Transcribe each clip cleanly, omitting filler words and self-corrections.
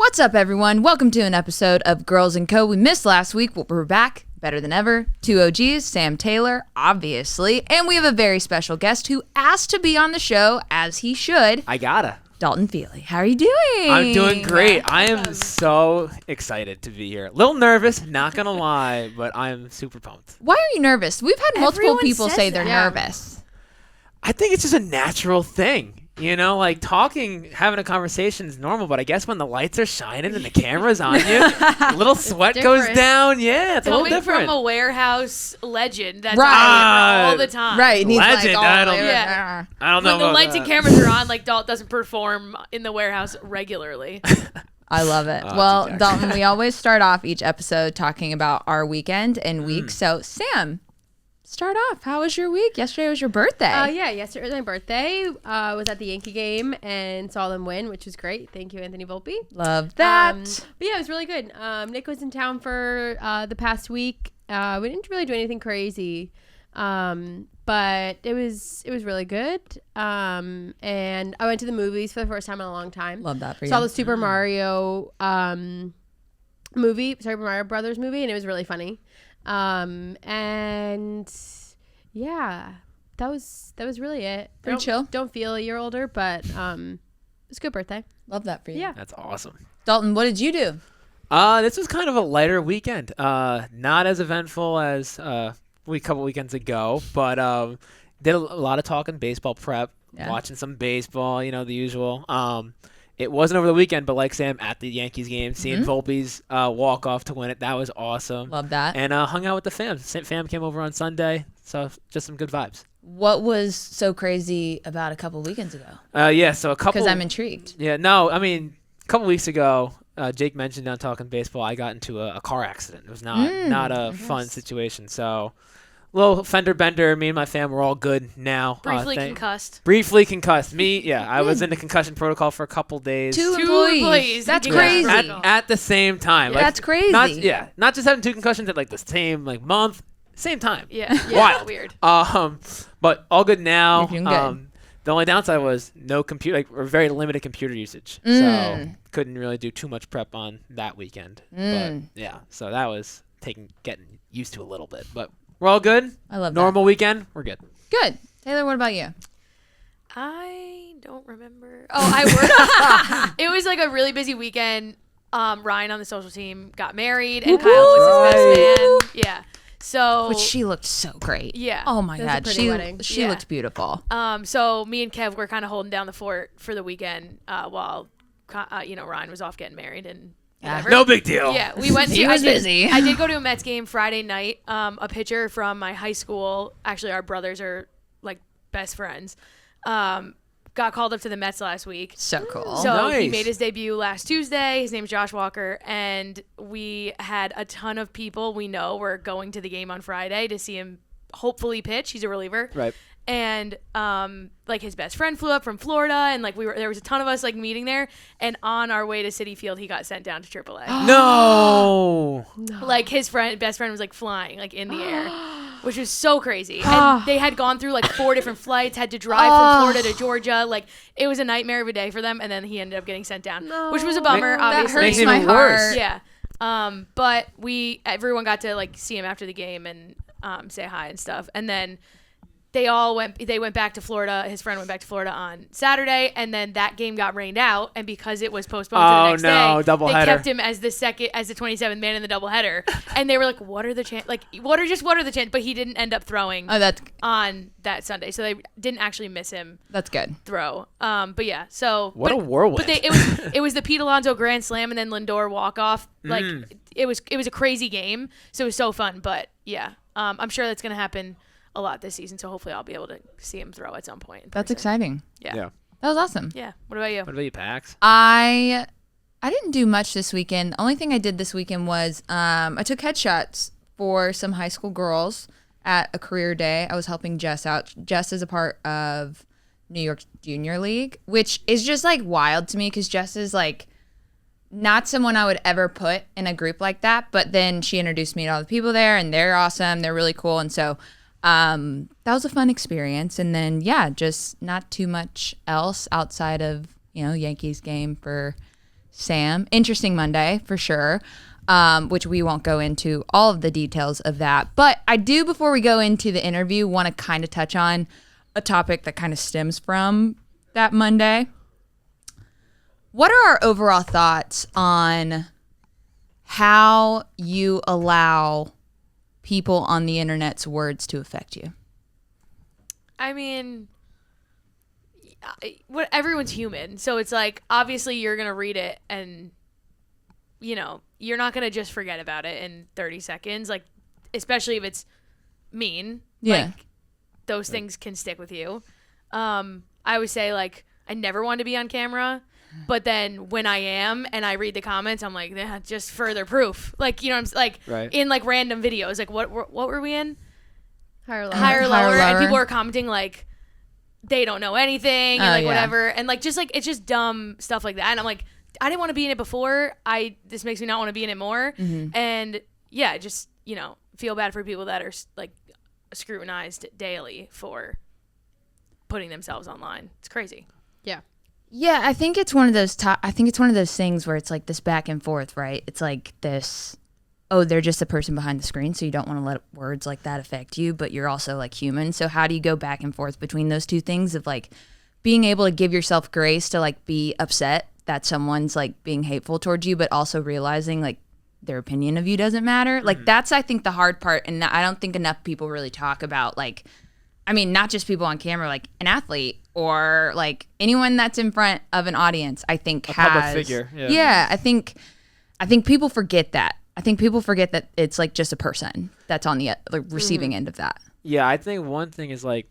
What's up, everyone? Welcome to an episode of Girls & Co. We missed last week, but we're back better than ever. Two OGs, Sam Taylor, obviously, and we have a very special guest who asked to be on the show, as he should. I gotta. Dalton Feely. How are you doing? I'm doing great. I am so excited to be here. A little nervous, not gonna lie, but I'm super pumped. Why are you nervous? We've had multiple Everyone people says say they're that. nervous. I think it's just a natural thing. You know, like talking, having a conversation is normal, but I guess when the lights are shining and the camera's on you, a little sweat goes different. down. Yeah, it's a little Coming different. from a warehouse legend that's Right. on all the time. Right. And he's Legend, like, I don't- Yeah. I don't know When the about lights that. and cameras are on, like Dalton doesn't perform in the warehouse regularly. I love it. Oh, Well, Jackson. Dalton, we always start off each episode talking about our weekend and week. So, Sam, start off. How was your week? Yesterday was your birthday. Yeah, yesterday was my birthday. Was at the Yankee game and saw them win, which was great. Thank you, Anthony Volpe. Love that. But yeah, it was really good. Nick was in town for the past week. We didn't really do anything crazy, but it was really good. And I went to the movies for the first time in a long time. Love that for you. Saw the Super Mario movie, Super Mario Brothers movie, and it was really funny. And yeah, that was really it. Pretty chill. Don't feel a year older, but it was a good birthday. Love that for you. Yeah. That's awesome. Dalton, what did you do? This was kind of a lighter weekend. Not as eventful as a couple weekends ago, but did a lot of talking baseball prep, watching some baseball, you know, the usual. It wasn't over the weekend, but like Sam, at the Yankees game, seeing Volpe's walk off to win it, that was awesome. Love that. And hung out with the fam. Fam came over on Sunday, so just some good vibes. What was so crazy about a couple weekends ago? Yeah, so a couple. Because I'm intrigued. Yeah, no, I mean, a couple weeks ago, Jake mentioned on Talking Baseball, I got into a car accident. It was not a fun situation. So, little fender bender. Me and my fam were all good now. Briefly concussed. Briefly concussed. Me, yeah, I was in the concussion protocol for a couple days. Two Two employees. employees. That's Yeah. crazy. At the same time. Like, That's crazy. Not just having two concussions at like the same month, same time. Yeah. Wild. Weird. But all good now. You're doing good. The only downside was no computer, or very limited computer usage. So couldn't really do too much prep on that weekend. But yeah, so that was getting used to a little bit. But we're all good. I love Normal weekend. We're good. that. Good. Taylor, what about you? I don't remember. Oh, I worked. It was like a really busy weekend. Ryan on the social team got married, and Kyle was his best man. Yeah. So. Which she looked so great. Yeah. Oh my It was a God. pretty wedding. She Yeah. looked beautiful. So me and Kev were kind of holding down the fort for the weekend while, Ryan was off getting married and whatever. No big deal. Yeah, we went to. He was busy. I did go to a Mets game Friday night. A pitcher from my high school. Actually, our brothers are like best friends. Got called up to the Mets last week. So cool. So he Nice. made his debut last Tuesday. His name's Josh Walker, and we had a ton of people we know were going to the game on Friday to see him hopefully pitch. He's a reliever. Right. And like his best friend flew up from Florida, and like there was a ton of us like meeting there. And on our way to Citi Field, he got sent down to AAA. No. Like his best friend was like flying like in the air, which was so crazy. And they had gone through like 4 different flights, had to drive from Florida to Georgia. Like it was a nightmare of a day for them. And then he ended up getting sent down, which was a bummer. That Obviously, hurts Makes it my even worse. heart. yeah. But everyone got to like see him after the game and say hi and stuff. And then they went back to Florida. His friend went back to Florida on Saturday, and then that game got rained out. And because it was postponed to the next day, doubleheader. they kept him as the 27th man in the doubleheader. And they were like, "What are the chances? Like, what are the chances?" But he didn't end up throwing Oh, that's on that Sunday, so they didn't actually miss him good. throw. But yeah, so What a whirlwind. But it was the Pete Alonso grand slam and then Lindor walk off. Like it was a crazy game, so it was so fun. But yeah, I'm sure that's gonna happen a lot this season, so hopefully I'll be able to see him throw at some point in That's person. exciting. Yeah. That was awesome. Yeah. What about you? What about you, Pax? I didn't do much this weekend. Only thing I did this weekend was I took headshots for some high school girls at a career day. I was helping Jess out. Jess is a part of New York Junior League, which is just like wild to me because Jess is like not someone I would ever put in a group like that. But then she introduced me to all the people there, and they're awesome. They're really cool. And so that was a fun experience. And then, yeah, just not too much else outside of, Yankees game for Sam. Interesting Monday for sure, which we won't go into all of the details of that. But I do, before we go into the interview, want to kind of touch on a topic that kind of stems from that Monday. What are our overall thoughts on how you allow people on the internet's words to affect you? I mean, everyone's human, so it's like, obviously you're gonna read it and, you know, you're not gonna just forget about it in 30 seconds, like, especially if it's mean. Yeah. Like, those things can stick with you. I always say, like, I never want to be on camera, but then when I am and I read the comments, I'm like, yeah, just further proof. Like, you know what I'm like, right. In like random videos, like what were we in? Higher lower. Higher lower, Higher, and lower. people are commenting like they don't know anything and like yeah. whatever, and like just like it's just dumb stuff like that. And I'm like, I didn't want to be in it before. This makes me not want to be in it more. Mm-hmm. And yeah, just, you know, feel bad for people that are like scrutinized daily for putting themselves online. It's crazy. Yeah. Yeah, I think it's one of those things where it's like this back and forth, right? It's like this, oh, they're just a person behind the screen, so you don't want to let words like that affect you, but you're also like human. So how do you go back and forth between those two things of like being able to give yourself grace to like be upset that someone's like being hateful towards you, but also realizing like their opinion of you doesn't matter? Mm-hmm. Like that's, I think, the hard part, and I don't think enough people really talk about, like, I mean, not just people on camera, like an athlete or like anyone that's in front of an audience, I think has public figure. Yeah, I think people forget that. I think people forget that it's like just a person that's on the like, receiving end of that. Yeah, I think one thing is like,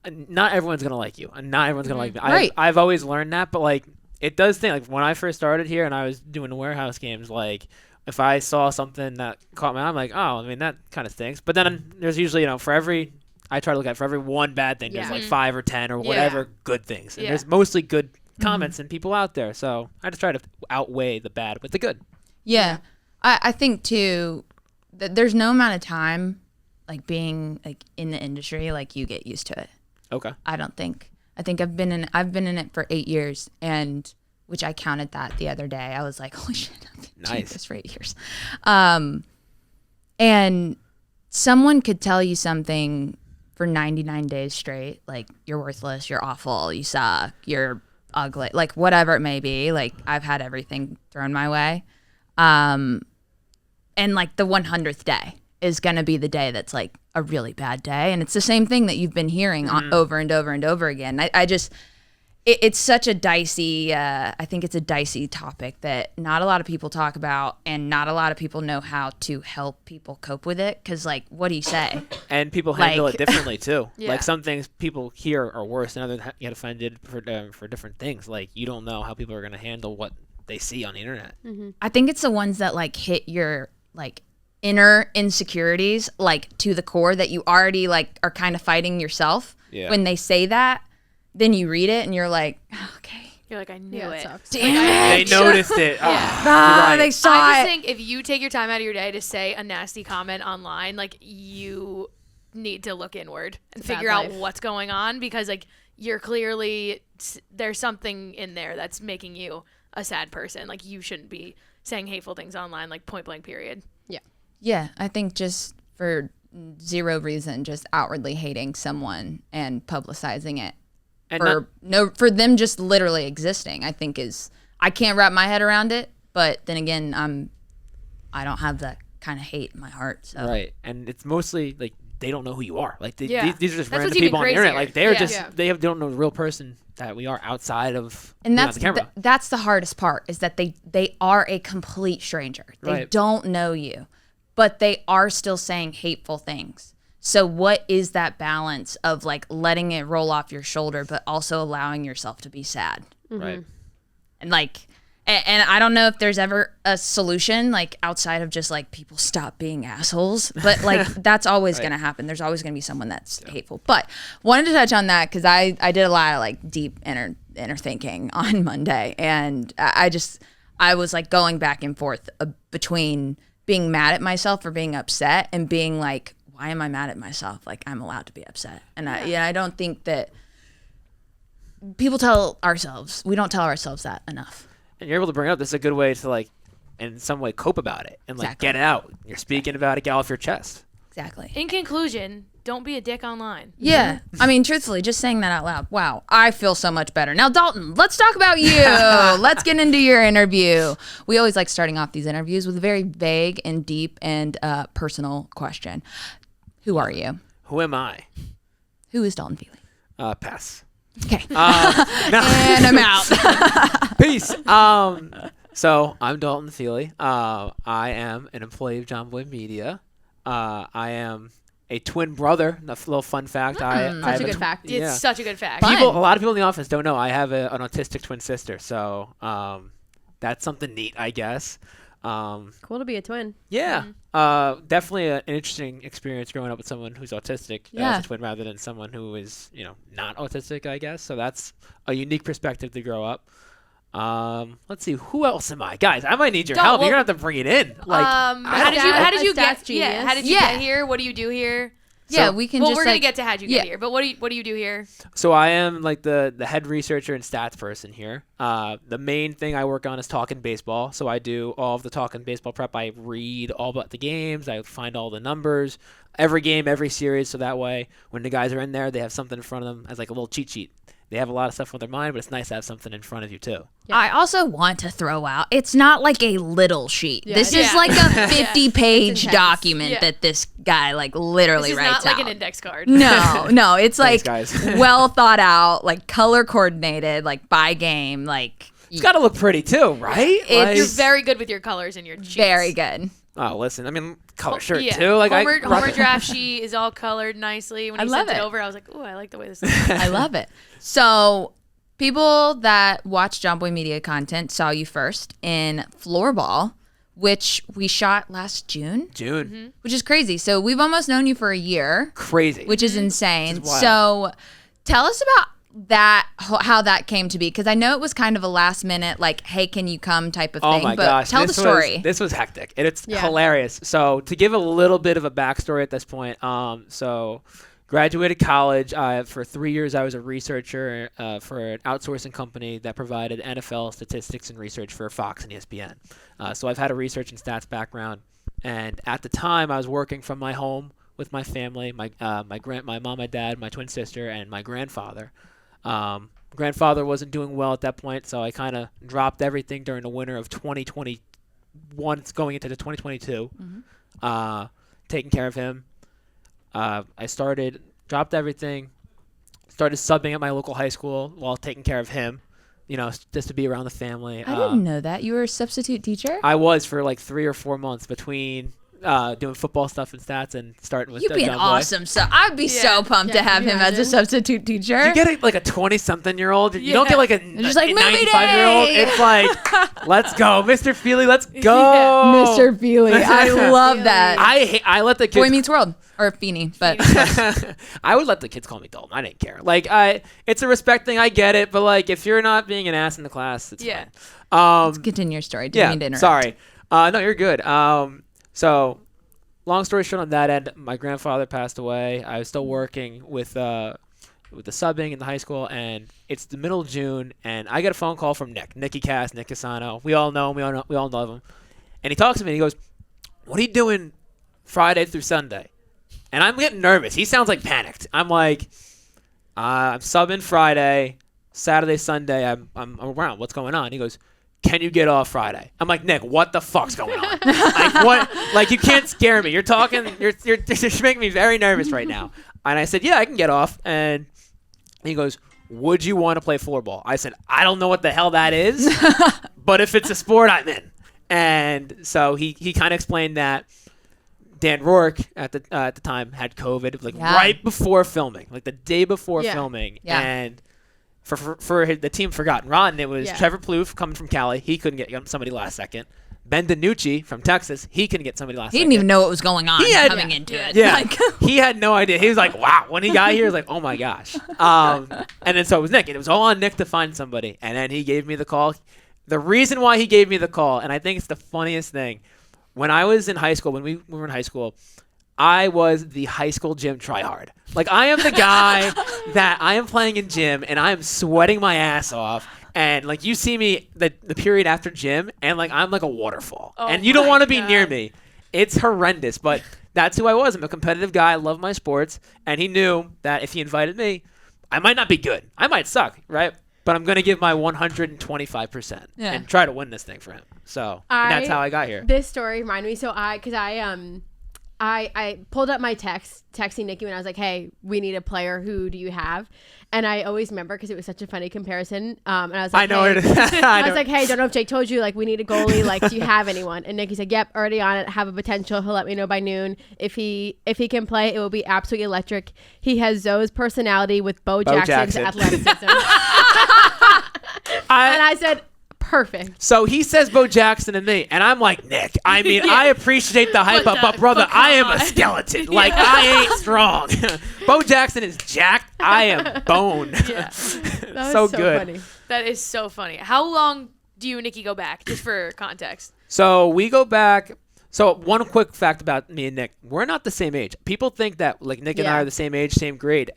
not everyone's gonna like you, and not everyone's gonna like me. Right. I've always learned that, but like it does think, like when I first started here and I was doing the warehouse games, like if I saw something that caught my eye, I'm like, oh, I mean that kind of stinks. But then there's usually, you know, for every one bad thing, there's like 5 or 10 or whatever good things. And there's mostly good comments and people out there. So I just try to outweigh the bad with the good. Yeah. I think too that there's no amount of time like being like in the industry like you get used to it. Okay. I think I've been in it for 8 years, and which I counted that the other day. I was like, holy shit, I've been doing this for 8 years. And someone could tell you something for 99 days straight, like you're worthless, you're awful, you suck, you're ugly, like whatever it may be. Like I've had everything thrown my way. And like the 100th day is going to be the day that's like a really bad day. And it's the same thing that you've been hearing over and over and over again. I just, it's such a dicey, I think it's a dicey topic that not a lot of people talk about, and not a lot of people know how to help people cope with it. Cause like, what do you say? And people handle Like- it differently too. Yeah. Like some things people hear are worse and others get offended for different things. Like you don't know how people are going to handle what they see on the internet. I think it's the ones that like hit your like inner insecurities like to the core that you already like are kind of fighting yourself. Yeah. When they say that, then you read it and you're like, oh, okay, You're like, I knew Yeah, it. sucks. damn it. They noticed it. They saw I just it. think if you take your time out of your day to say a nasty comment online, like you need to look inward and It's a figure bad out life. what's going on, because like you're clearly, there's something in there that's making you a sad person. Like you shouldn't be saying hateful things online, like point blank period. Yeah, I think just for zero reason, just outwardly hating someone and publicizing it And for them just literally existing, I think I can't wrap my head around it. But then again, I don't have that kind of hate in my heart. So. right. And it's mostly like they don't know who you are. Like Yeah. these are just That's random what's even people on the internet. crazier. Like they're Yeah. just Yeah. they don't know the real person that we are outside of And being on that's the camera. that's the hardest part, is that they are a complete stranger. They Right. don't know you, but they are still saying hateful things. So what is that balance of like letting it roll off your shoulder, but also allowing yourself to be sad? Right. And like, and I don't know if there's ever a solution like outside of just like people stop being assholes, but like that's always going to happen. There's always going to be someone that's hateful. But wanted to touch on that because I did a lot of like deep inner thinking on Monday, and I was like going back and forth between being mad at myself for being upset and being like, why am I mad at myself? Like I'm allowed to be upset. And I don't think that we don't tell ourselves that enough. and you're able to bring it up, this is a good way to like, in some way, cope about it and like get it out. You're speaking about it, get off your chest. Exactly. In conclusion, don't be a dick online. Yeah. I mean, truthfully, just saying that out loud. Wow. I feel so much better. Now, Dalton, let's talk about you. Let's get into your interview. We always like starting off these interviews with a very vague and deep and personal question. Who are you? Who am I? Who is Dalton Feely? Pass. Okay. No. And I'm out. Peace. So I'm Dalton Feely. I am an employee of Jomboy Media. I am a twin brother. A little fun fact. Such a good fact. Yeah. It's such a good fact. Fun. A lot of people in the office don't know I have an autistic twin sister. So that's something neat, I guess. Cool to be a twin. Yeah. Definitely an interesting experience growing up with someone who's autistic as a twin rather than someone who is, not autistic, I guess. So that's a unique perspective to grow up. Let's see, who else am I? Guys, I might need your help. You're gonna have to bring it in. Like, how did you get genius. here? What do you do here? Yeah, we can Well, just we're gonna get to how'd you get here, but what do you do here? So I am like the head researcher and stats person here. The main thing I work on is talking baseball. So I do all of the talking baseball prep. I read all about the games. I find all the numbers, every game, every series. So that way, when the guys are in there, they have something in front of them as like a little cheat sheet. They have a lot of stuff on their mind, but it's nice to have something in front of you too. Yeah. I also want to throw out, it's not like a little sheet. Yeah, this is like a 50-page It's document that this guy like literally This is writes not like out. an index card. No, it's Thanks, like guys. well thought out, like color coordinated, like by game, like It's got to look pretty too, right? You're very good with your colors and your sheets. very good. Oh, listen, I mean, color shirt Yeah. too. Like Homer draft sheet is all colored nicely. When I he love sent it it. over, I was like, "Ooh, I like the way this is." I love it. So people that watch Jomboy Media content saw you first in Floorball, which we shot last June, which is crazy. So we've almost known you for a year. Crazy. Which is insane. Which is wild. So tell us about that, how that came to be, because I know it was kind of a last minute, like, hey, can you come type of thing. Oh my but gosh. Tell the story. This was hectic. And it's hilarious. So to give a little bit of a backstory at this point, so graduated college. For 3 years, I was a researcher for an outsourcing company that provided NFL statistics and research for Fox and ESPN. So I've had a research and stats background. And at the time, I was working from my home with my family, my mom, my dad, my twin sister, and my grandfather. Grandfather wasn't doing well at that point, so I kind of dropped everything during the winter of 2021, going into the 2022, taking care of him. I dropped everything, started subbing at my local high school while taking care of him, just to be around the family. I didn't know that. You were a substitute teacher? I was for like 3 or 4 months between doing football stuff and stats and starting with You'd be an Jomboy. awesome I'd be so pumped to have him as a substitute teacher. You get like a 20-something-year-old. You don't get like a just like, movie 95-year-old. day! It's like, let's go, Mr. Feely, let's go. Mr. Feely. I love that. I let the kids. Boy Meets World. Or Feeny, but I would let the kids call me Dalton. I didn't care. Like, it's a respect thing. I get it, but like, if you're not being an ass in the class, it's fine. Let's continue your story. Didn't mean to interrupt. Sorry. No, you're good. So, long story short, on that end, my grandfather passed away. I was still working with the subbing in the high school, and it's the middle of June, and I get a phone call from Nicky Cass, Nick Cassano. We all know him. We all love him. And he talks to me, and he goes, "What are you doing Friday through Sunday?" And I'm getting nervous. He sounds like panicked. I'm like, I'm subbing Friday, Saturday, Sunday. I'm around. What's going on? He goes, "Can you get off Friday?" I'm like, "Nick, what the fuck's going on? Like, what? Like, you can't scare me. You're talking. You're making me very nervous right now." And I said, "Yeah, I can get off." And he goes, "Would you want to play floorball?" I said, "I don't know what the hell that is, but if it's a sport, I'm in." And so he kind of explained that Dan Rourke at the time had COVID, like right before filming, like the day before filming, and for the team Forgotten Rotten, it was Trevor Plouffe coming from Cali. He couldn't get somebody last second. Ben DiNucci from Texas, he couldn't get somebody last second. He didn't even know what was going on coming into it. Yeah, Like, he had no idea. He was like, "Wow." When he got here, he was like, "Oh my gosh." And then so it was Nick, and it was all on Nick to find somebody. And then he gave me the call. The reason why he gave me the call, and I think it's the funniest thing. When I was in high school, when we were in high school, I was the high school gym tryhard. Like, I am the guy that I am playing in gym, and I am sweating my ass off, And like you see me the period after gym, and like I'm like a waterfall, Oh and you don't want to be God. near me. It's horrendous, but that's who I was. I'm a competitive guy. I love my sports, and he knew that if he invited me, I might not be good. I might suck, right? But I'm gonna give my 125% and try to win this thing for him. So that's how I got here. This story reminded me. So I pulled up my texting Nikki when I was like, hey, we need a player. Who do you have? And I always remember because it was such a funny comparison. And I was like, I know it. I was like, hey, don't know if Jake told you, like, we need a goalie. Like, do you have anyone? And Nikki said, yep, already on it. Have a potential. He'll let me know by noon. If he can play, it will be absolutely electric. He has Zoe's personality with Bo Jackson's athleticism. And I said, perfect. So he says Bo Jackson to me, and I'm like, Nick, I mean, I appreciate the hype up, but brother, I am a skeleton. Like, I ain't strong. Bo Jackson is jacked. I am bone. Yeah. That was so good. funny. That is so funny. How long do you and Nikki go back, just for context? So we go back. So one quick fact about me and Nick, we're not the same age. People think that like Nick and I are the same age, same grade.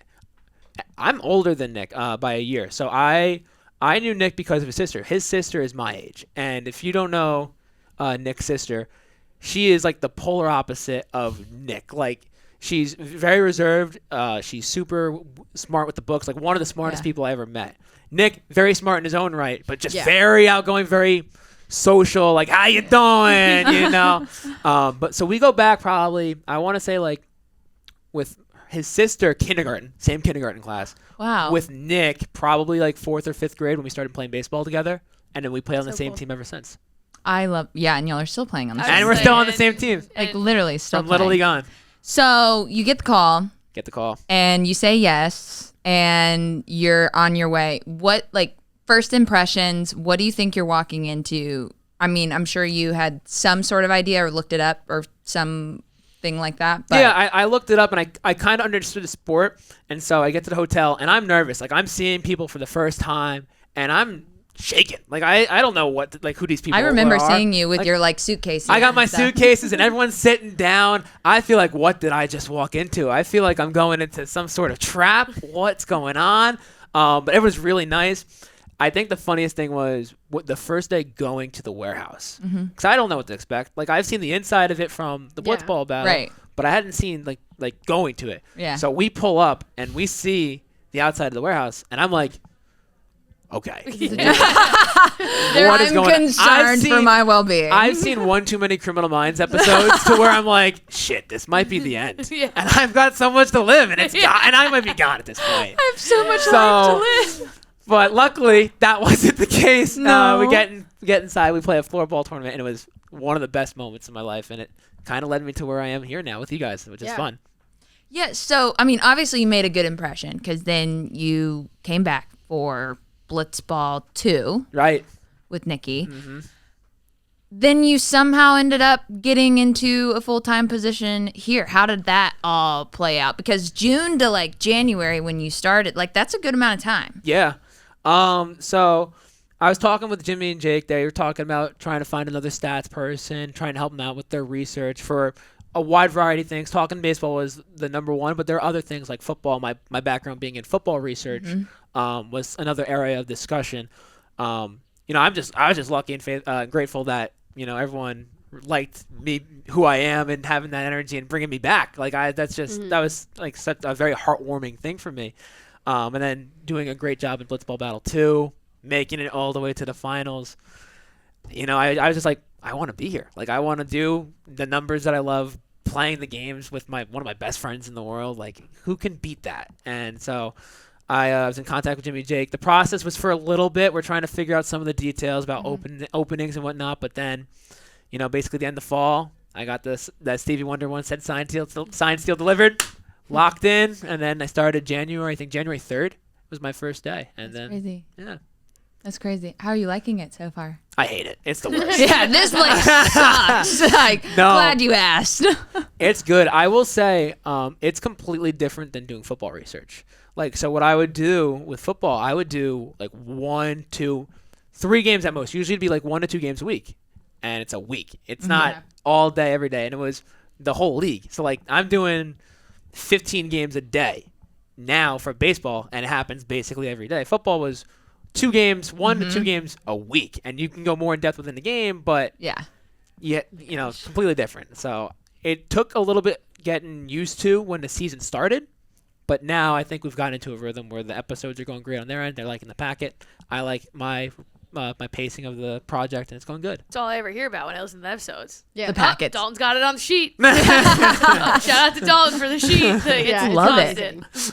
I'm older than Nick by a year. So I knew Nick because of his sister. His sister is my age. And if you don't know Nick's sister, she is like the polar opposite of Nick. Like, she's very reserved. She's super smart with the books, like one of the smartest people I ever met. Nick, very smart in his own right, but just very outgoing, very social, like, how you doing, you know? But so we go back probably, I want to say like with his sister, kindergarten, same kindergarten class. Wow. With Nick, probably like 4th or 5th grade when we started playing baseball together. And then we played on the same team ever since. I love, and y'all are still playing on the same And we're still on the same team. Like, literally still From Little playing. League on. So you get the call. Get the call. And you say yes, and you're on your way. What, like, first impressions, what do you think you're walking into? I mean, I'm sure you had some sort of idea or looked it up or something like that. But yeah, I looked it up, and I kind of understood the sport. And so I get to the hotel, and I'm nervous. Like, I'm seeing people for the first time, and I'm shaking. Like, I don't know who these people are. I remember seeing you with your, like, suitcases. I got my suitcases, and everyone's sitting down. I feel like, what did I just walk into? I feel like I'm going into some sort of trap. What's going on? But it was really nice. I think the funniest thing was the first day going to the warehouse. Because I don't know what to expect. Like, I've seen the inside of it from the blitzball battle. Right. But I hadn't seen, like going to it. Yeah. So we pull up, and we see the outside of the warehouse, and I'm like, okay. I'm concerned for my well-being. I've seen one too many Criminal Minds episodes to where I'm like, shit, this might be the end. And I've got so much to live, and it's and I might be gone at this point. I have so much life to live. But luckily, that wasn't the case. No. We get inside, we play a floorball tournament, and it was one of the best moments of my life, and it kind of led me to where I am here now with you guys, which is fun. Yeah, so, I mean, obviously you made a good impression because then you came back for Blitzball 2. Right. With Nikki. Then you somehow ended up getting into a full-time position here. How did that all play out? Because June to, like, January when you started, like, that's a good amount of time. Yeah. So I was talking with Jimmy and Jake. They were talking about trying to find another stats person, trying to help them out with their research for a wide variety of things. Talking baseball was the number one, but there are other things like football. My background being in football research was another area of discussion. You know, I was just lucky and grateful that, you know, everyone liked me, who I am, and having that energy and bringing me back. Like, that was like such a very heartwarming thing for me. And then doing a great job in Blitzball Battle 2, making it all the way to the finals. You know, I was just like, I want to be here. Like, I want to do the numbers that I love, playing the games with one of my best friends in the world. Like, who can beat that? And so I was in contact with Jimmy and Jake. The process was for a little bit. We're trying to figure out some of the details about openings and whatnot. But then, you know, basically the end of fall, I got that Stevie Wonder one said signed, seal delivered, locked in. And then I started January 3rd was my first day. And That's then, crazy. Yeah. That's crazy. How are you liking it so far? I hate it. It's the worst. Yeah, this place sucks. Like, glad you asked. It's good. I will say it's completely different than doing football research. Like, so what I would do with football, I would do like 1, 2, 3 games at most. Usually it'd be like 1 to 2 games a week. And it's a week. It's not all day, every day. And it was the whole league. So, like, I'm doing 15 games a day now for baseball, and it happens basically every day. Football was 1 to 2 games a week, and you can go more in depth within the game, but completely different. So it took a little bit getting used to when the season started, but now I think we've gotten into a rhythm where the episodes are going great on their end. They're liking the packet. I like my pacing of the project, and it's going good. That's all I ever hear about when I listen to the episodes. Yeah, the packets. Dalton's got it on the sheet. Shout out to Dalton for the sheet.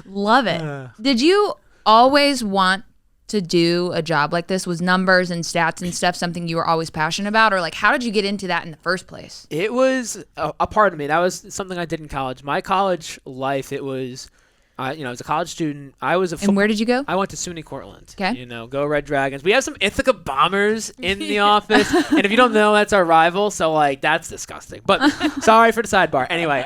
Love it. Did you always want to do a job like this? Was numbers and stats and stuff something you were always passionate about, or like how did you get into that in the first place? It was a part of me. That was something I did in college. My college life, it was, as a college student, I was And where did you go? I went to SUNY Cortland. Okay. Go Red Dragons. We have some Ithaca Bombers in the office, and if you don't know, that's our rival. So like that's disgusting. But sorry for the sidebar. Anyway,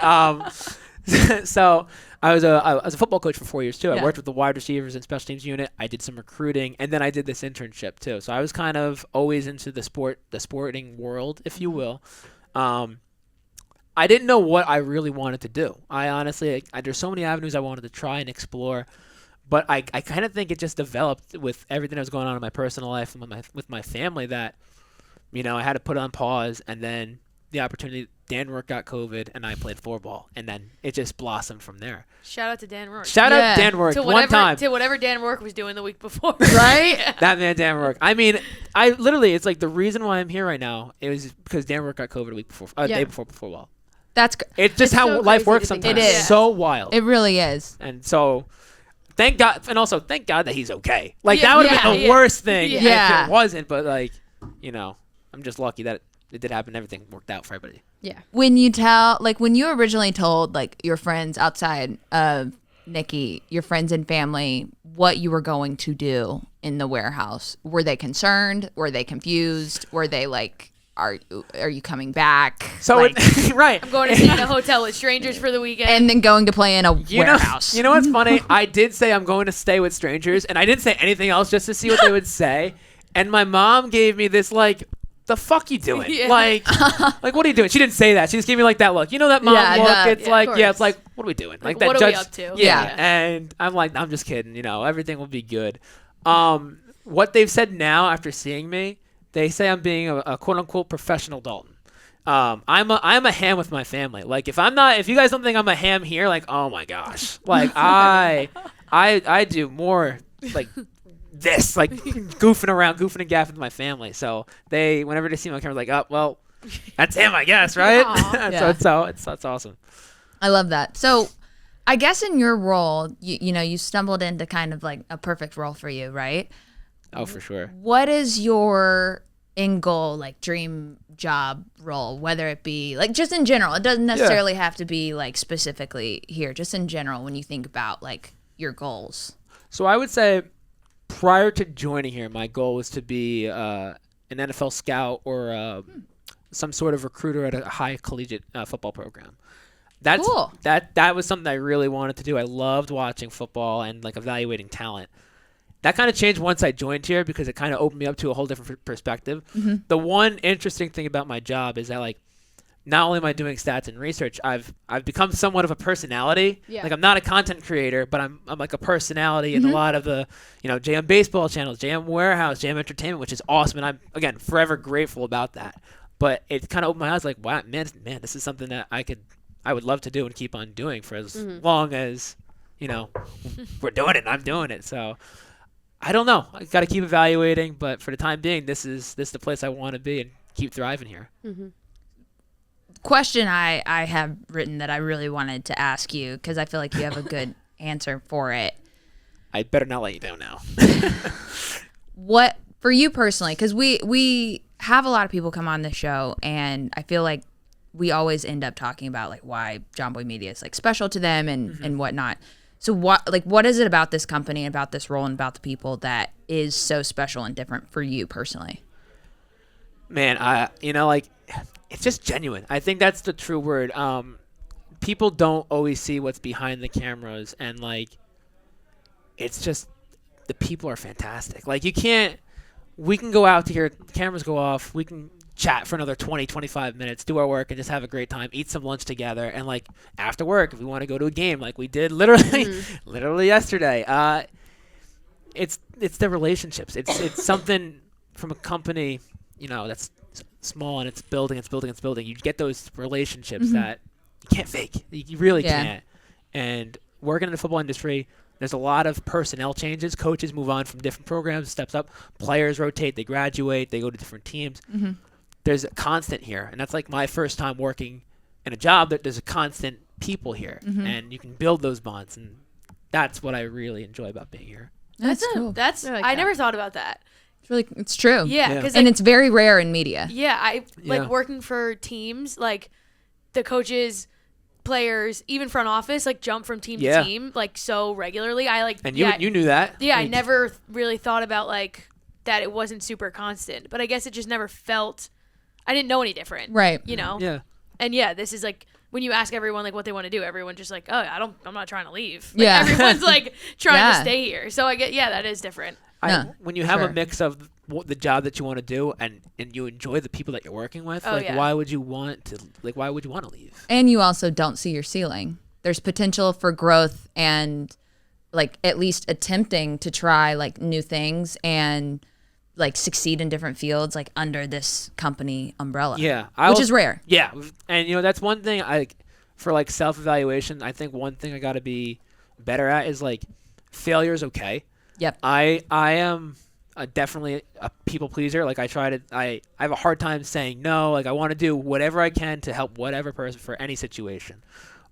so I was a football coach for 4 years too. I worked with the wide receivers and special teams unit. I did some recruiting, and then I did this internship too. So I was kind of always into the sporting world, if you will. I didn't know what I really wanted to do. I honestly, there's so many avenues I wanted to try and explore, but I kind of think it just developed with everything that was going on in my personal life and with my family that, I had to put it on pause, and then the opportunity, Dan Rourke got COVID, and I played floorball, and then it just blossomed from there. Shout out to Dan Rourke. Shout out to Dan Rourke one time. To whatever Dan Rourke was doing the week before. Right? That man, Dan Rourke. I mean, it's like the reason why I'm here right now is because Dan Rourke got COVID a week before, day before floorball. It's just how so life works think sometimes. It is. It's so wild. It really is. And so, thank God, and also thank God that he's okay. Like that would have been the worst thing if it wasn't. But I'm just lucky that it did happen. Everything worked out for everybody. Yeah. When you originally told your friends outside of Nicky, your friends and family, what you were going to do in the warehouse, were they concerned? Were they confused? Were they like, are you coming back? So right. I'm going to stay in a hotel with strangers for the weekend. And then going to play in a warehouse. You know what's funny? I did say I'm going to stay with strangers, and I didn't say anything else just to see what they would say. And my mom gave me this the fuck you doing? Yeah. Like what are you doing? She didn't say that. She just gave me that look. You know that mom look? It's it's like, what are we doing? Like that what are we up to? Yeah. And I'm like, I'm just kidding. Everything will be good. What they've said now after seeing me, they say I'm being a quote unquote professional Dalton. I'm a ham with my family. Like if you guys don't think I'm a ham here, oh my gosh. Like I do more this, goofing and gaffing with my family. So whenever they see me on camera, oh, well, that's him, I guess, right? That's awesome. I love that. So I guess in your role, you stumbled into kind of a perfect role for you, right? Oh, for sure. What is your end goal, dream job role, whether it be just in general? It doesn't necessarily have to be specifically here, just in general when you think about your goals. So I would say prior to joining here, my goal was to be an NFL scout or some sort of recruiter at a high collegiate football program. That's cool. That was something I really wanted to do. I loved watching football and evaluating talent. That kind of changed once I joined here because it kind of opened me up to a whole different perspective. Mm-hmm. The one interesting thing about my job is that not only am I doing stats and research, I've become somewhat of a personality. Yeah. I'm not a content creator, but I'm a personality in a lot of the JM baseball channels, JM Warehouse, JM Entertainment, which is awesome, and I'm again forever grateful about that. But it kind of opened my eyes wow, man, this is something that I would love to do and keep on doing for as long as we're doing it and I'm doing it. So I don't know. I got to keep evaluating, but for the time being, this is the place I want to be and keep thriving here. Mm-hmm. Question I have written that I really wanted to ask you because I feel like you have a good answer for it. I better not let you down now. What for you personally? Because we have a lot of people come on the show, and I feel like we always end up talking about why Jomboy Media is special to them and whatnot. So what is it about this company, about this role, and about the people that is so special and different for you personally? Man, it's just genuine. I think that's the true word. People don't always see what's behind the cameras, and it's just the people are fantastic. We can go out to here, cameras go off, we can chat for another 20, 25 minutes, do our work, and just have a great time, eat some lunch together, and after work, if we want to go to a game, we did literally yesterday. it's the relationships. It's something from a company, that's small and it's building. You get those relationships that you can't fake. You really can't. And working in the football industry, there's a lot of personnel changes. Coaches move on from different programs, steps up. Players rotate. They graduate. They go to different teams. Mm-hmm. There's a constant here. And that's like my first time working in a job that there's a constant people here. Mm-hmm. And you can build those bonds. And that's what I really enjoy about being here. That's cool. I never thought about that. It's true. Yeah. And it's very rare in media. Yeah. I like working for teams, like the coaches, players, even front office, like jump from team to team like so regularly. And you knew that. Yeah, I never really thought about like that it wasn't super constant, but I guess it just never felt. I didn't know any different, right? Yeah. And this is like when you ask everyone like what they want to do, everyone's just like, oh, I'm not trying to leave. Like, everyone's like trying to stay here. So I get that is different. When you have a mix of the job that you want to do and you enjoy the people that you're working with, why would you want to leave? And you also don't see your ceiling. There's potential for growth and like at least attempting to try like new things and like succeed in different fields like under this company umbrella. Yeah. Which is rare. Yeah. And that's one thing for like self-evaluation, I think one thing I got to be better at is like failure is okay. Yep. I am definitely a people pleaser. Like I have a hard time saying no. Like I want to do whatever I can to help whatever person for any situation.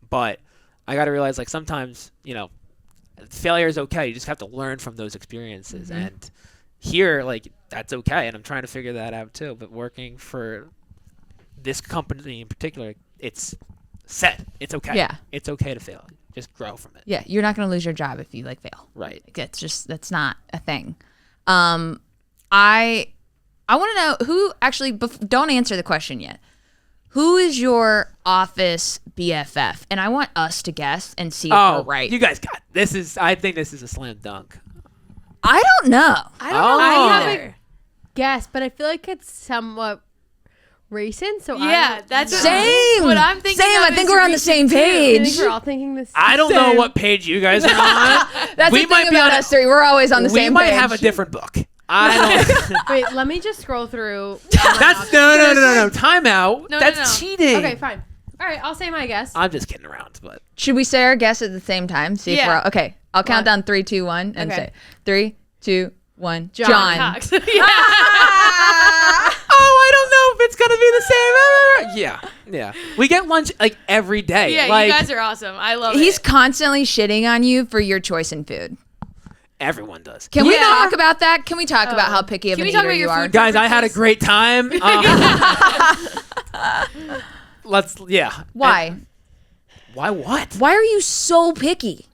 But I got to realize like sometimes, failure is okay. You just have to learn from those experiences. Mm-hmm. And here, like that's okay. And I'm trying to figure that out too. But working for this company in particular, it's set. It's okay. Yeah. It's okay to fail. Just grow from it. Yeah. You're not going to lose your job if you like fail. Right. Like, that's not a thing. I want to know who actually, don't answer the question yet. Who is your office BFF? And I want us to guess and see if we're right. You guys got this. I think this is a slam dunk. I don't know. I don't know either. Guess, but I feel like it's somewhat recent. So that's same. What I'm thinking. Same. I think we're on the same page. I think we're all thinking this. I don't know what page you guys are on. That's the thing about us three. We're always on the same page. We might have a different book. I don't. Wait, let me just scroll through. That's no. Time out. That's cheating. Okay, fine. All right, I'll say my guess. I'm just kidding around, but should we say our guess at the same time? See if we're all, okay. I'll count down 3, 2, 1, and say 3, 2, 1. John. Cox. I don't know if it's gonna be the same. Yeah. We get lunch like every day. Yeah, like, you guys are awesome. I love it. He's constantly shitting on you for your choice in food. Everyone does. Can we talk about that? Can we talk about how picky of an eater you are? Guys, I had a great time. Why? Why what? Why are you so picky?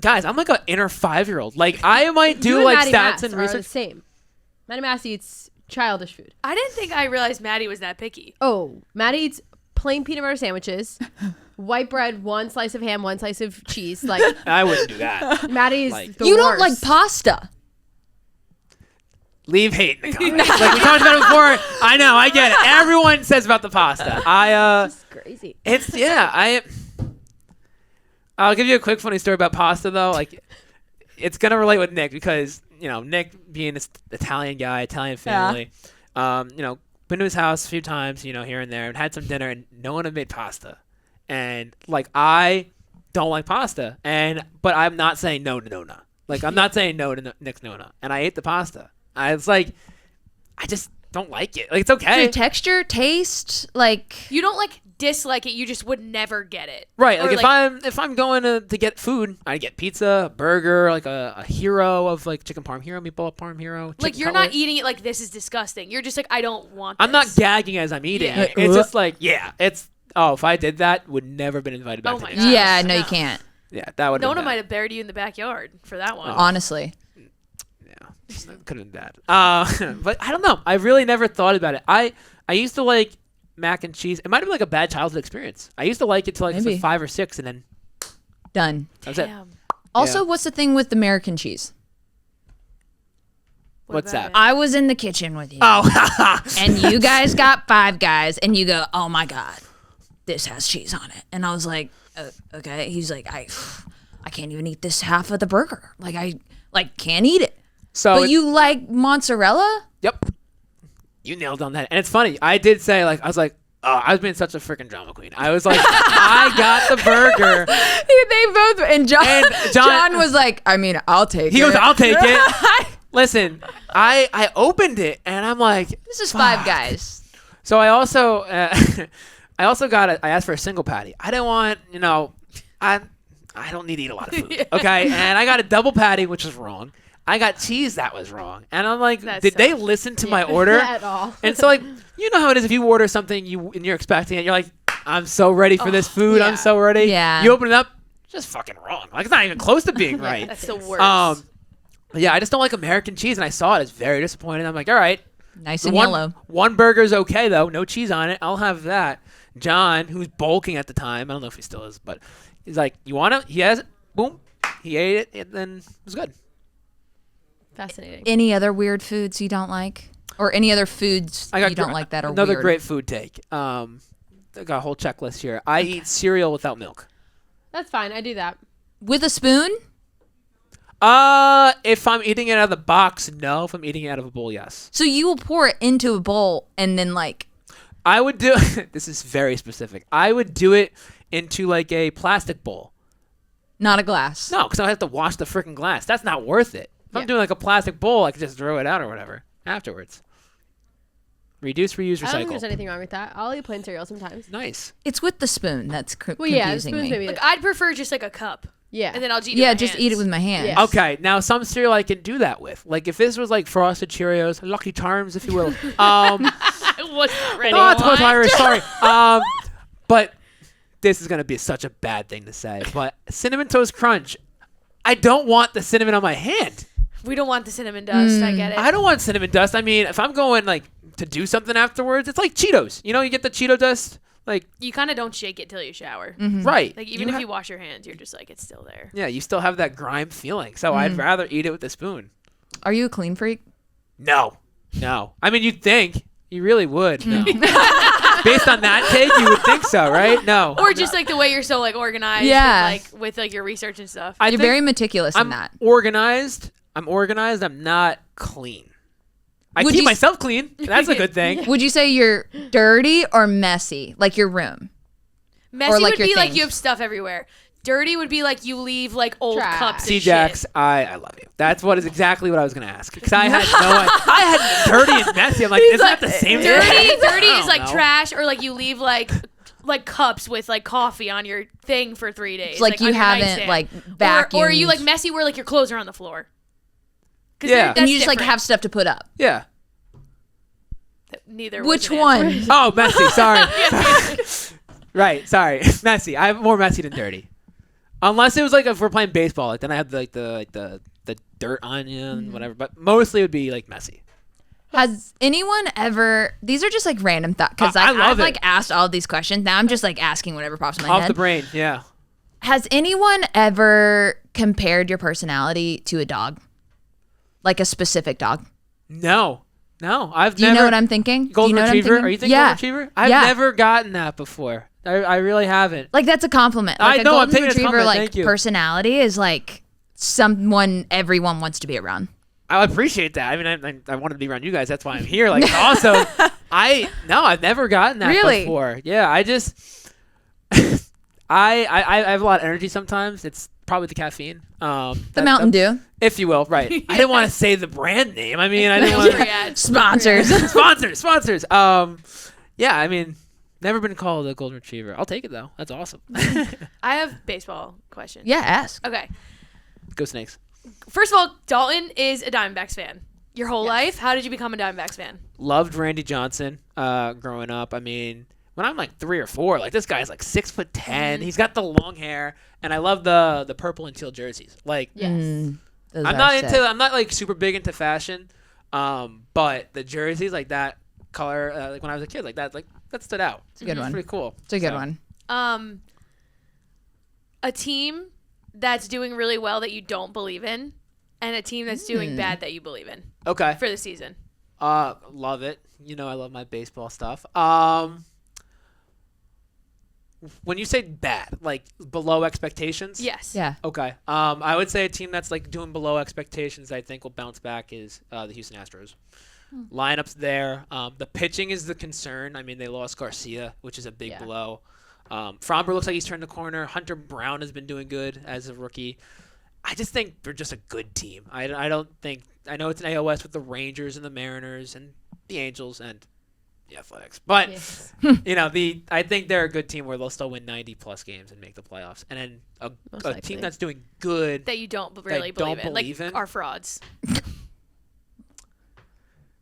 Guys, I'm like an inner 5-year-old. Like I might do like stats and research. The same. Maddie Mass eats childish food. I didn't think I realized Maddie was that picky. Oh, Maddie eats plain peanut butter sandwiches, white bread, 1 slice of ham, 1 slice of cheese. Like I wouldn't do that. Maddie's you don't like pasta. Leave hate in the comments. Like we talked about it before. I know, I get it. Everyone says about the pasta. It's crazy. I'll give you a quick funny story about pasta though. Like it's gonna relate with Nick because Nick being this Italian guy, Italian family, been to his house a few times, here and there, and had some dinner, and no one had made pasta, and like I don't like pasta, but I'm not saying no to Nona. Like I'm not saying no to Nick's Nona, and I ate the pasta. It's like I just don't like it. Like it's okay. The texture, taste, like you don't like dislike it. You just would never get it. Right. Like if I'm going to get food, I get pizza, a burger, like a hero of like chicken parm hero, meatball parm hero. Like you're not eating it like this is disgusting. You're just like I don't want. I'm not gagging as I'm eating it. It's just like if I did that, would never been invited back. Oh my to gosh. Yeah, no, you can't. Yeah, that would. Nona might have buried you in the backyard for that one. Honestly. Could have been bad. But I don't know. I really never thought about it. I used to like mac and cheese. It might have been like a bad childhood experience. I used to like it till like, like 5 or 6 and then done. That's it. Also, what's the thing with American cheese? What's that? I was in the kitchen with you. Oh. And you guys got 5 Guys and you go, oh my God, this has cheese on it. And I was like, okay. He's like, I can't even eat this half of the burger. Like I can't eat it. So but you like mozzarella? Yep. You nailed on that. And it's funny. I did say, like, I was like, I was being such a freaking drama queen. I was like, I got the burger. They both, and John was like, I mean, I'll take it. He goes, I'll take it. Listen, I opened it, and I'm like, this is Five Guys. So I also I asked for a single patty. I didn't want, I don't need to eat a lot of food. Okay. And I got a double patty, which is wrong. I got cheese that was wrong. And I'm like, did they listen to my order? Not at all. And so, like, you know how it is if you order something and you're expecting it. You're like, I'm so ready for this food. Yeah. I'm so ready. Yeah. You open it up, just fucking wrong. Like, it's not even close to being right. That's the worst. Yeah, I just don't like American cheese. And I saw it. It's very disappointing. I'm like, all right. Nice and yellow. One burger's okay, though. No cheese on it. I'll have that. John, who's bulking at the time, I don't know if he still is, but he's like, you want it? He has it. Boom. He ate it, and then it was good. Fascinating. Any other weird foods you don't like? Or any other foods you don't like that are another weird? great food take. I got a whole checklist here. I eat cereal without milk. That's fine. I do that. With a spoon? If I'm eating it out of the box, no. If I'm eating it out of a bowl, yes. So you will pour it into a bowl and then like... I would do... This is very specific. I would do it into like a plastic bowl. Not a glass. No, because I have to wash the freaking glass. That's not worth it. If I'm doing like a plastic bowl, I could just throw it out or whatever afterwards. Reduce, reuse, recycle. I don't think there's anything wrong with that. I'll eat plain cereal sometimes. Nice. It's with the spoon that's Well, yeah, the confusing spoon's me. maybe. Like, I'd prefer just like a cup. Yeah. And then I'll just eat it Yeah, with my just hands. eat it with my hands. Yeah. Okay, now some cereal I can do that with. Like if this was like Frosted Cheerios, Lucky Charms, if you will. I wasn't ready. Oh, it's both Irish. Sorry. But this is gonna be such a bad thing to say. But Cinnamon Toast Crunch, I don't want the cinnamon on my hand. We don't want the cinnamon dust. I get it. I don't want cinnamon dust. I mean, if I'm going like to do something afterwards, it's like Cheetos. You know, you get the Cheeto dust. Like You kind of don't shake it till you shower. right. Like even if you wash your hands, you're just like it's still there. Yeah, you still have that grime feeling. So I'd rather eat it with a spoon. Are you a clean freak? No. I mean, you'd think. You really would. No. Based on that take, you would think so, right? No. Or just like the way you're so like organized. Yeah. With your research and stuff. I You're think very meticulous in that. organized. I'm not clean. I Would keep you- myself clean. That's a good thing. Would you say you're dirty or messy? Like your room? Messy or, like, would your be like things. you have stuff everywhere. Dirty would be like you leave like old Trash. cups. See, and Jax, shit. I love you. That's what is exactly what I was gonna ask because I had I had dirty and messy. I'm like, isn't that the same thing? Dirty I is don't like know. trash, or like you leave like cups with like coffee on your thing for 3 days. It's like you on your haven't nightstand. like vacuumed. Or are you like messy where like your clothes are on the floor? 'Cause Yeah. that's and you just like different. have stuff to put up. Yeah. Neither. Which was an one? answer. Oh, messy. Sorry. Right. Sorry. Messy. I'm more messy than dirty. Unless it was like if we're playing baseball, like then I have the dirt on you and whatever. But mostly it would be like messy. Has anyone ever? These are just like random thoughts because I love I've it. like asked all these questions. Now I'm just like asking whatever pops in my Off head. the brain. Yeah. Has anyone ever compared your personality to a dog? Like a specific dog? No. I've Do you never. know what I'm thinking? Do Golden you know what I'm Retriever? thinking? Are you thinking Yeah. Golden Retriever? I've Yeah. never gotten that before. I really haven't. Like that's a compliment. I Like a know, I'm golden taking it as a retriever compliment. like Thank you. personality is like someone everyone wants to be around. I appreciate that. I mean, I wanted to be around you guys. That's why I'm here. Like, it's awesome. I've never gotten that Really? before. Yeah, I just, I have a lot of energy sometimes. It's probably the caffeine. The Mountain Dew. if you will. Right. I didn't want to say the brand name. I mean, I didn't want Free ad. Sponsors. sponsors. Yeah. I mean, never been called a golden retriever. I'll take it though. That's awesome. I have baseball questions. Yeah, ask. Okay. Go Snakes. First of all, Dalton is a Diamondbacks fan. Your whole life? How did you become a Diamondbacks fan? Loved Randy Johnson growing up. I mean, when I'm like 3 or 4, like this guy's like 6'10". He's got the long hair, and I love the purple and teal jerseys. Like, Yes. Those I'm are not sick. into. I'm not like super big into fashion, but the jerseys like that color, like when I was a kid, like that stood out. It's a good one. Pretty cool. It's a good So, one. A team that's doing really well that you don't believe in, and a team that's doing bad that you believe in Okay. for the season. Love it. You know, I love my baseball stuff. when you say bad, like below expectations? Yes. Yeah. Okay. I would say a team that's like doing below expectations I think will bounce back is the Houston Astros. Lineups there. The pitching is the concern. I mean, they lost Garcia, which is a big blow. Fromber looks like he's turned the corner. Hunter Brown has been doing good as a rookie. I just think they're just a good team. I don't think – I know it's an AL West with the Rangers and the Mariners and the Angels and the Athletics. But, I think they're a good team where they'll still win 90-plus games and make the playoffs. And then a team that's doing good – that you don't really believe in. Are frauds.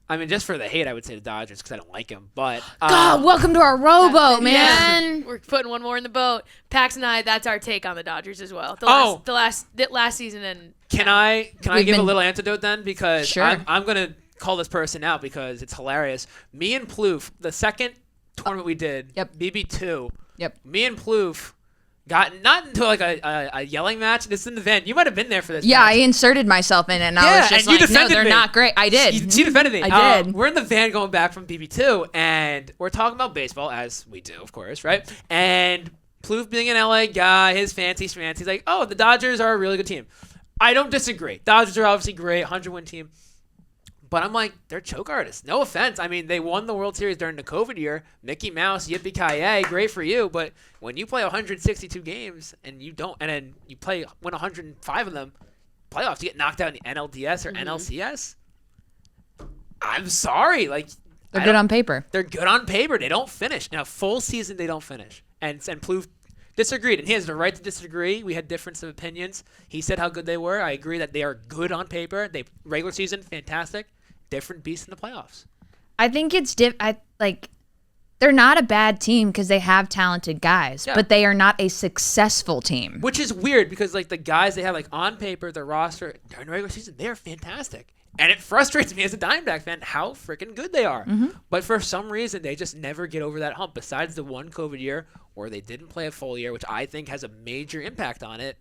I mean, just for the hate, I would say the Dodgers because I don't like them. But God, welcome to our rowboat, man. We're putting one more in the boat. Pax and I, that's our take on the Dodgers as well. The last season. And Can I give a little antidote then? Because sure. I'm going to call this person out because it's hilarious. Me and Plouffe, the second tournament we did, BB2, me and Plouffe got not into like a yelling match. This is in the van. You might have been there for this. Yeah, match. I inserted myself in it, and I was just and like, no, they're not great. I did. She defended me. I did. We're in the van going back from BB2, and we're talking about baseball, as we do, of course, right? And Plouffe being an LA guy, his fancy schmancy, he's like, oh, the Dodgers are a really good team. I don't disagree. Dodgers are obviously great, 100-win team. But I'm like, they're choke artists. No offense. I mean, they won the World Series during the COVID year. Mickey Mouse, yippee-ki-yay, great for you. But when you play 162 games and you don't, and then you win 105 of them, playoffs, you get knocked out in the NLDS or NLCS. I'm sorry. Like, They're good on paper. They're good on paper. They don't finish. Now, full season, they don't finish. And Plouffe disagreed, and he has the right to disagree. We had difference of opinions. He said how good they were. I agree that they are good on paper. Regular season, fantastic. Different beast in the playoffs. I think it's they're not a bad team because they have talented guys, but they are not a successful team. Which is weird because like the guys they have like on paper, their roster during the regular season, they're fantastic. And it frustrates me as a Diamondback fan how freaking good they are. Mm-hmm. But for some reason, they just never get over that hump. Besides the one COVID year, or they didn't play a full year, which I think has a major impact on it,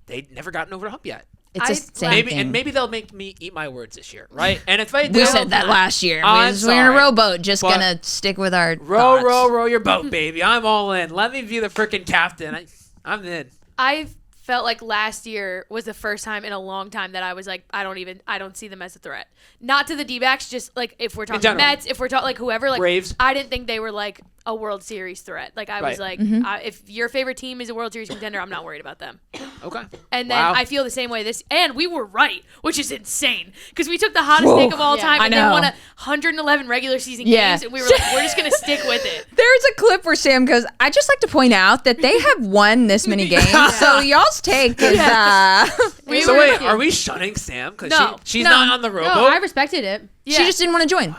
they've never gotten over the hump yet. It's a same thing. And maybe they'll make me eat my words this year, right? And if I we said that last year. We're in a rowboat, just gonna stick with our thoughts. row your boat, baby. I'm all in. Let me be the freaking captain. I'm in. I felt like last year was the first time in a long time that I was like, I don't see them as a threat. Not to the D-backs, just like if we're talking Mets, if we're talking like whoever, like Braves. I didn't think they were like a World Series threat. Like I was like, if your favorite team is a World Series contender, I'm not worried about them. Okay. And then I feel the same way and we were right, which is insane because we took the hottest take of all time and then won 111 regular season games, and we were like, we're just gonna stick with it. There's a clip where Sam goes, "I just like to point out that they have won this many games, so y'all's take is." So wait, are we shunning Sam because she's not on the rowboat? No, I respected it. Yeah. She just didn't want to join.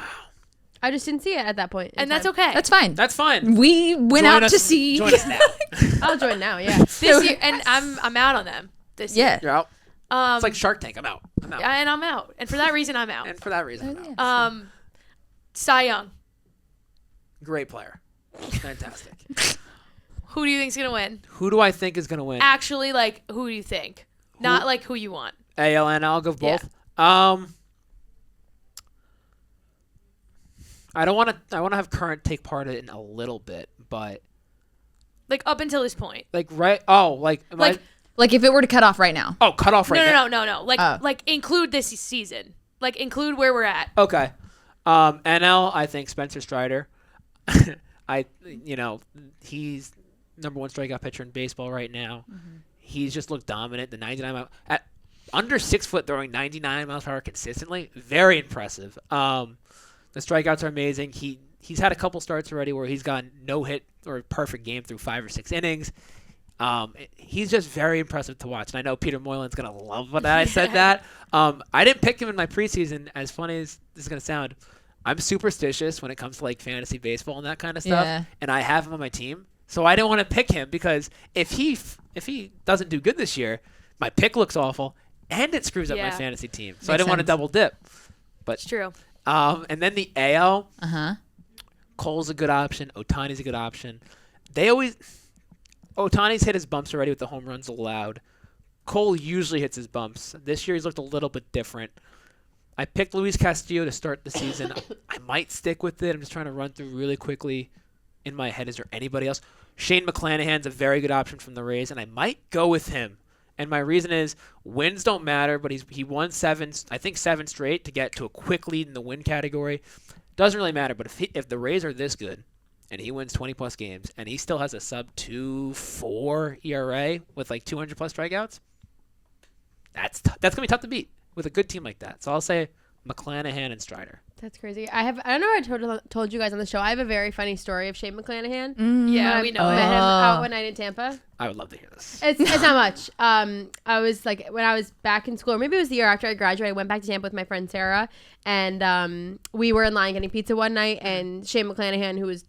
I just didn't see it at that point. And that's okay. That's fine. That's fine. We went out to see. Join us now. I'll join now. Yeah. This year, and I'm out on them this year. You're out. It's like Shark Tank. I'm out. And I'm out. And for that reason, I'm out. I'm out. Cy Young. Great player. Fantastic. Who do you think's gonna win? Who do I think is gonna win? Actually, like, who do you think? Not like who you want. AL and I'll go both. Yeah. I want to have current take part in a little bit, but like up until this point. Like right? Oh, like if it were to cut off right now. Oh, cut off right now. No. Like include this season. Like include where we're at. Okay. NL, I think Spencer Strider. He's number one strikeout pitcher in baseball right now. Mm-hmm. He's just looked dominant. The 99 at under 6 foot throwing 99 miles per hour consistently. Very impressive. The strikeouts are amazing. He's had a couple starts already where he's gotten no hit or perfect game through 5 or 6 innings. He's just very impressive to watch. And I know Peter Moylan's going to love that I said that. I didn't pick him in my preseason, as funny as this is going to sound. I'm superstitious when it comes to like fantasy baseball and that kind of stuff. Yeah. And I have him on my team. So I didn't want to pick him because if he doesn't do good this year, my pick looks awful and it screws up my fantasy team. So I didn't want to double dip. But it's true. And then the AL, Cole's a good option. Ohtani's a good option. Ohtani's hit his bumps already with the home runs allowed. Cole usually hits his bumps. This year he's looked a little bit different. I picked Luis Castillo to start the season. I might stick with it. I'm just trying to run through really quickly in my head. Is there anybody else? Shane McClanahan's a very good option from the Rays, and I might go with him. And my reason is wins don't matter, but he won 7 straight to get to a quick lead in the win category. Doesn't really matter, but if the Rays are this good and he wins 20-plus games and he still has a sub-2.4 ERA with like 200-plus strikeouts, that's going to be tough to beat with a good team like that. So I'll say McClanahan and Strider. That's crazy. I don't know if I told you guys on the show. I have a very funny story of Shane McClanahan. Yeah, we know. I met him out one night in Tampa. I would love to hear this. It's not much. I was like, when I was back in school, or maybe it was the year after I graduated, I went back to Tampa with my friend Sarah, and we were in line getting pizza one night, and Shane McClanahan, who was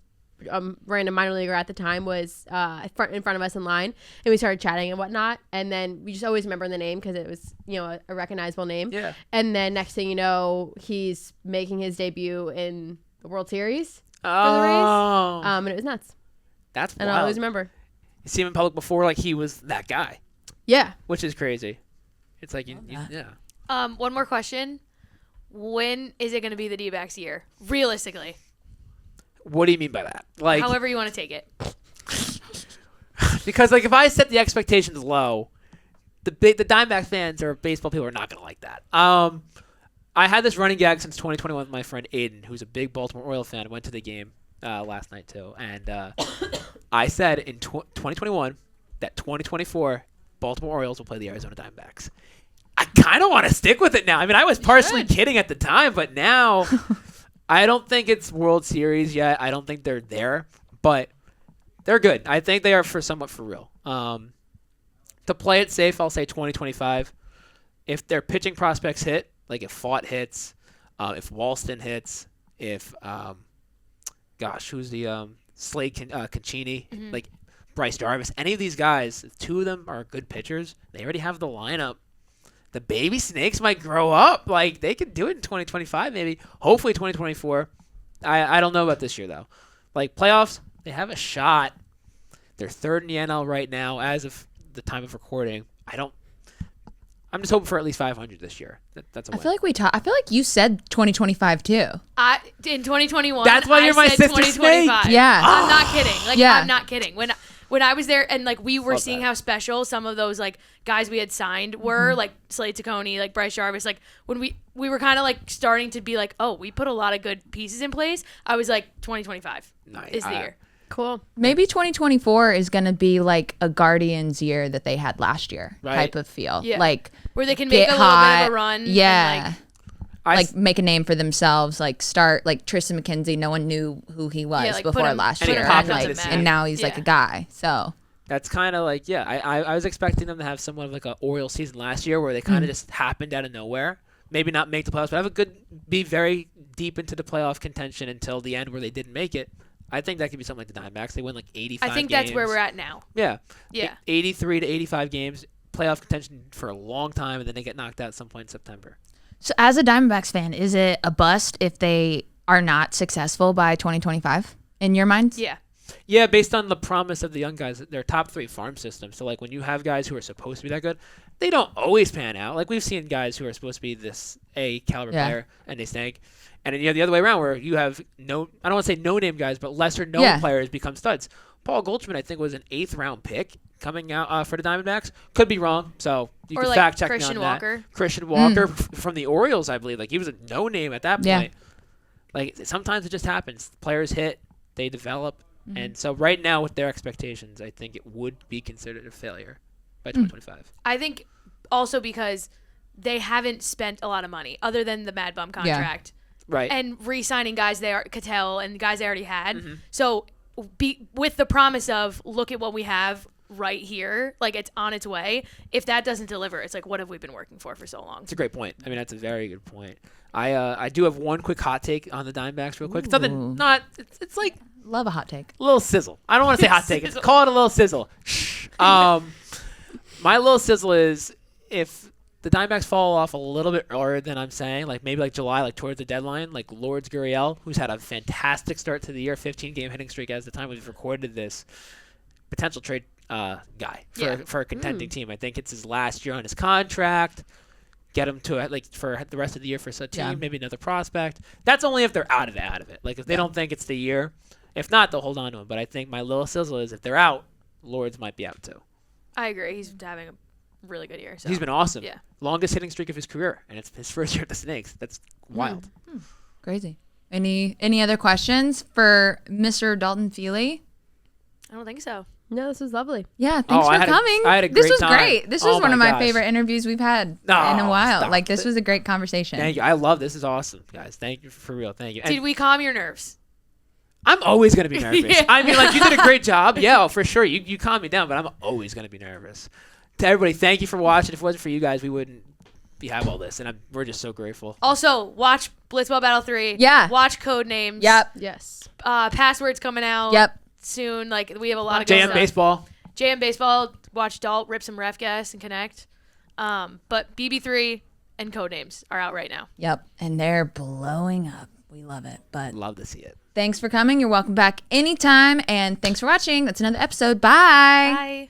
random minor leaguer at the time, was in front of us in line, and we started chatting and whatnot, and then we just always remember the name because it was a recognizable name. Yeah. And then next thing you know, he's making his debut in the World Series for the Oh. Rays. And it was nuts. That's And wild. I always remember. You see him in public before like he was that guy, Yeah. which is crazy. It's like, yeah. One more question. When is it going to be the D-backs year? Realistically. What do you mean by that? Like, However you want to take it. because like if I set the expectations low, the Diamondback fans or baseball people are not going to like that. I had this running gag since 2021 with my friend Aiden, who's a big Baltimore Orioles fan. Went to the game last night too, and I said in 2021 that 2024 Baltimore Orioles will play the Arizona Diamondbacks. I kind of want to stick with it now. I mean, I was partially kidding at the time, but now I don't think it's World Series yet. I don't think they're there, but they're good. I think they are somewhat for real. To play it safe, I'll say 2025. If their pitching prospects hit, like if Fott hits, if Walston hits, if who's the Slade Caccini, like Bryce Jarvis, any of these guys, 2 of them are good pitchers. They already have the lineup. The baby snakes might grow up. Like, they could do it in 2025 maybe. Hopefully 2024. I don't know about this year, though. Like, playoffs, they have a shot. They're 3rd in the NL right now as of the time of recording. I'm just hoping for at least 500 this year. That's a win. I feel like I feel like you said 2025 too. In 2021, That's why you're my said sister snake. 2025. Yeah. I'm not kidding. Like, Yeah. I'm not kidding. When I was there and like we were Love seeing that. how special some of those like guys we had signed were, like Slade Ciccone, like Bryce Jarvis, like when we were kind of like starting to be like, oh, we put a lot of good pieces in place. I was like, 2025 Nice. is the year. Cool. Maybe 2024 is going to be like a Guardians year that they had last year Right. type of feel. Yeah. Like Where they can make get a little hot. bit of a run. Yeah. And, like make a name for themselves, like start like Tristan McKenzie. No one knew who he was Yeah, like, put before him- last And he year, popped and, into like, the scene. and now he's like Yeah. a guy. So That's kind of like, I was expecting them to have somewhat of like an Orioles season last year where they kind of just happened out of nowhere. Maybe not make the playoffs, but be very deep into the playoff contention until the end where they didn't make it. I think that could be something like the Diamondbacks. They win like 85 I think games. that's where we're at now. Yeah. Yeah. 83 to 85 games, playoff contention for a long time, and then they get knocked out at some point in September. So as a Diamondbacks fan, is it a bust if they are not successful by 2025 in your mind? Yeah. Yeah, based on the promise of the young guys, their top 3 farm system. So, like, when you have guys who are supposed to be that good, they don't always pan out. Like, we've seen guys who are supposed to be this A-caliber player, and they stink. And then you have the other way around where you have I don't want to say no-name guys, but lesser-known players become studs. Paul Goldschmidt, I think, was an 8th-round pick coming out for the Diamondbacks. Could be wrong, so you Or can like fact-check Christian me on Walker. that. Christian Walker from the Orioles, I believe. Like, he was a no-name at that point. Yeah. Like, sometimes it just happens. Players hit, they develop. And so right now with their expectations, I think it would be considered a failure by 2025. I think also because they haven't spent a lot of money other than the Mad Bum contract. Right. And re-signing guys Cattell and guys they already had. So with the promise of look at what we have right here, like it's on its way. If that doesn't deliver, it's like what have we been working for so long? It's a great point. I mean, that's a very good point. I do have one quick hot take on the Diamondbacks real quick. It's nothing, it's like Love a hot take. a little sizzle. I don't want to say hot take. It's call it a little sizzle. My little sizzle is if the Diamondbacks fall off a little bit earlier than I'm saying, like maybe like July, like towards the deadline, like Lourdes Gurriel, who's had a fantastic start to the year, 15-game hitting streak as the time we've recorded this, potential trade guy for a contending team. I think it's his last year on his contract. Get him to like for the rest of the year for a team, maybe another prospect. That's only if they're out of it. Like if they don't think it's the year. If not, they'll hold on to him. But I think my little sizzle is if they're out, Lords might be out too. I agree. He's having a really good year. So. He's been awesome. Yeah. Longest hitting streak of his career, and it's his first year at the Snakes. That's wild. Crazy. Any other questions for Mr. Dalton Feely? I don't think so. No, this was lovely. Yeah, thanks for coming. I had a This great was time. great. This was Oh one of my my gosh. favorite interviews we've had in No, a while. stop Like, this it. was a great conversation. Thank you. I love this. Is awesome, guys. Thank you for real. Thank you. And Did we calm your nerves? I'm always gonna be nervous. Yeah. I mean, like you did a great job. Yeah, for sure. You calmed me down, but I'm always gonna be nervous. To everybody, thank you for watching. If it wasn't for you guys, we wouldn't have all this, and we're just so grateful. Also, watch Blitzball Battle 3. Yeah. Watch Code Names. Yep. Yes. Passwords coming out. Yep. Soon. Like, we have a lot of good JM stuff. Baseball. JM Baseball. Watch Dalt rip some ref gas and connect. But BB3 and Code Names are out right now. Yep. And they're blowing up. We love it. But Love to see it. thanks for coming. You're welcome back anytime. And thanks for watching. That's another episode. Bye. Bye.